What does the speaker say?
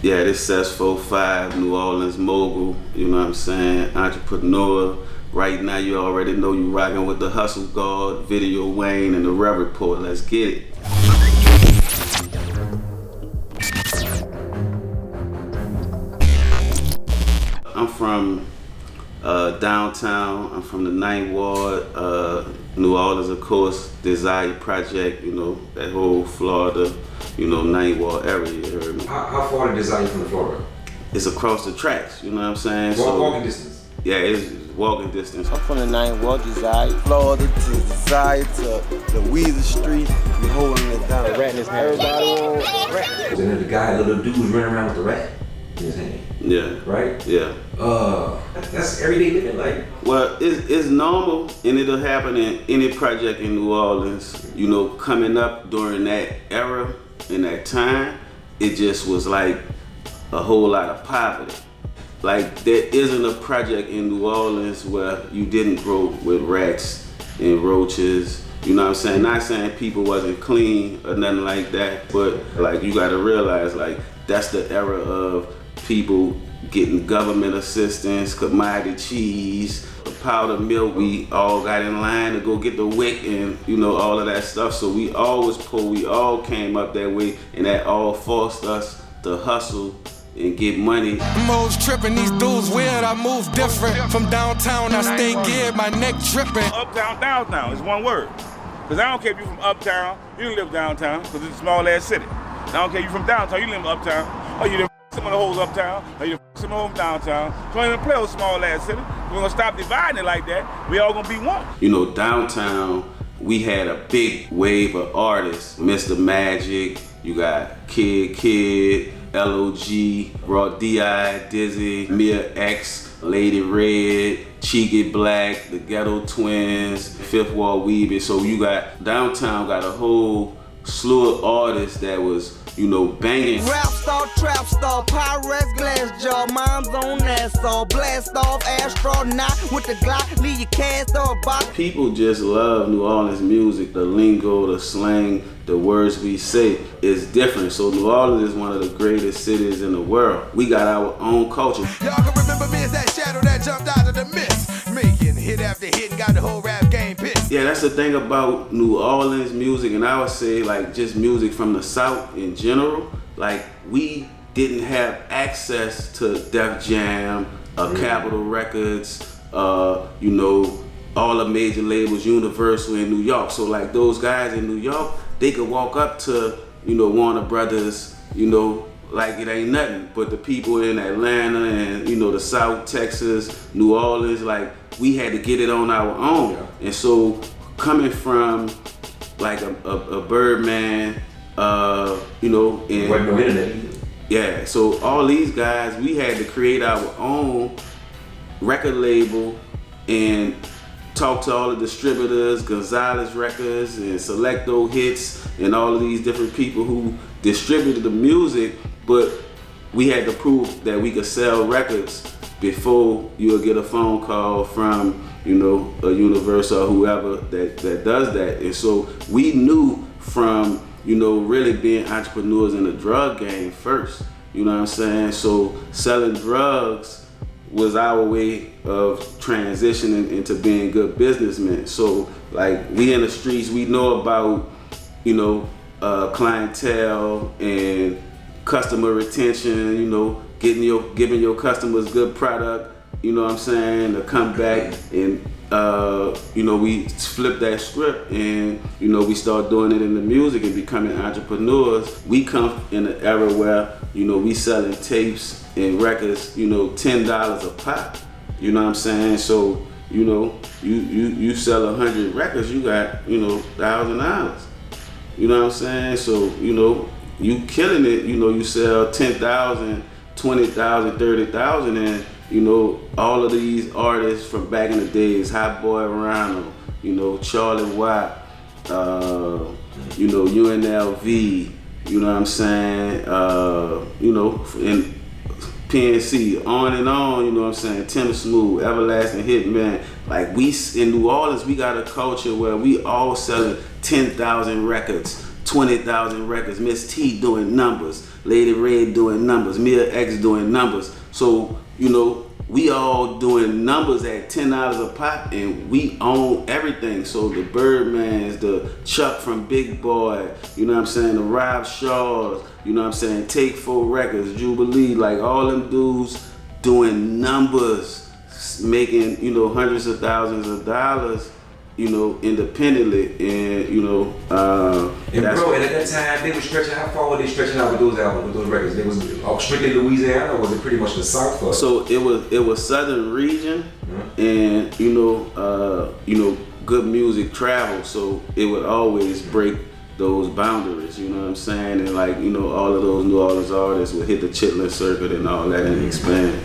Yeah, this Sess 45, New Orleans mogul, you know what I'm saying, entrepreneur. Right now you already know you rocking with the Hustle God, Video Wayne, and the Rev Report. Let's get it. I'm from downtown. I'm from the 9th Ward, New Orleans, of course, Desire Project, you know, that whole Florida, you know, 9th Ward area, you heard me. How far did Desire from Florida? It's across the tracks, you know what I'm saying? Walking distance? Yeah, it's walking distance. I'm from the 9th Ward, Desire, Florida to Desire to the Weezer Street. We holding it down. The rat in his hand. Everybody on rat. And then the guy, little dude, was running around with the rat in his hand. Yeah. Right? Yeah. That's everyday living, like. Well, it's normal, and it'll happen in any project in New Orleans. You know, coming up during that era, in that time, it just was like a whole lot of poverty. Like, there isn't a project in New Orleans where you didn't grow with rats and roaches. You know what I'm saying? Not saying people wasn't clean or nothing like that, but like you gotta realize, like, that's the era of people getting government assistance, commodity cheese, powdered milk. We all got in line to go get the wick and, you know, all of that stuff. So we all was poor, we all came up that way, and that all forced us to hustle and get money. Moves tripping, these dudes weird, I move different. From downtown, I stay geared, my neck dripping. Uptown, downtown is one word. Cause I don't care if you from uptown, you don't live downtown, cause it's a small ass city. I don't care if you from downtown, you live uptown, or you done some of the hoes uptown, or you done some of them downtown. So I don't even play with small ass city. We're gonna stop dividing it like that. We all gonna be one. You know, downtown, we had a big wave of artists. Mr. Magic, you got Kid, LOG, Raw D.I., Dizzy, Mia X, Lady Red, Cheeky Black, the Ghetto Twins, Fifth Wall Weaving. So you got, downtown got a whole slew of artists that was, you know, banging. Rap star, trap star, Pyrex, glass jaw, mom's on that saw, blast off, astronaut with the Glock, leave your cast or box. People just love New Orleans music, the lingo, the slang, the words we say is different. So New Orleans is one of the greatest cities in the world. We got our own culture. Y'all can remember me as that shadow that jumped out of the mist. Making hit after hit and got the whole rap game pissed. Yeah, that's the thing about New Orleans music, and I would say like just music from the South in general. Like, we didn't have access to Def Jam, Capitol Records, you know, all the major labels, Universal in New York. So like those guys in New York, they could walk up to, you know, Warner Brothers, you know, like it ain't nothing. But the people in Atlanta and, you know, the South, Texas, New Orleans, like, we had to get it on our own. Yeah. And so coming from like a Birdman, you know, and Wasn't no internet either. Yeah, so all these guys, we had to create our own record label and talk to all the distributors, Gonzalez Records and Selecto Hits and all of these different people who distributed the music, but we had to prove that we could sell records before you'll get a phone call from, you know, a Universal or whoever that does that. And so we knew from, you know, really being entrepreneurs in the drug game first, you know what I'm saying? So selling drugs was our way of transitioning into being good businessmen. So like, we in the streets, we know about, you know, clientele and customer retention, you know, giving your customers good product, you know what I'm saying, to come back. And you know, we flip that script and, you know, we start doing it in the music and becoming entrepreneurs. We come in an era where, you know, we selling tapes and records, you know, $10 a pop. You know what I'm saying? So, you know, you sell 100 records, you got, you know, $1,000. You know what I'm saying? So, you know, you killing it, you know, you sell 10,000, 20,000, 30,000, and, you know, all of these artists from back in the days, Hot Boy Ronald, you know, Charlie Watt, you know, UNLV, you know what I'm saying, you know, and PNC, on and on, you know what I'm saying, Tim Smooth, Everlasting Hitman. Like, we, in New Orleans, we got a culture where we all selling 10,000 records, 20,000 records. Miss T doing numbers, Lady Red doing numbers, Mia X doing numbers. So, you know, we all doing numbers at $10 a pop, and we own everything. So the Birdmans, the Chuck from Big Boy, you know what I'm saying, the Rob Shaws, you know what I'm saying, Take 4 Records, Jubilee, like all them dudes doing numbers, making, you know, hundreds of thousands of dollars, you know, independently, and you know, And bro, and at that time they were stretching. How far were they stretching out with those albums, with those records? They was strictly Louisiana, or was it pretty much the South? So it was Southern region, and you know, good music travel. So it would always break those boundaries. You know what I'm saying? And like, you know, all of those New Orleans artists would hit the Chitlin circuit and all that and expand.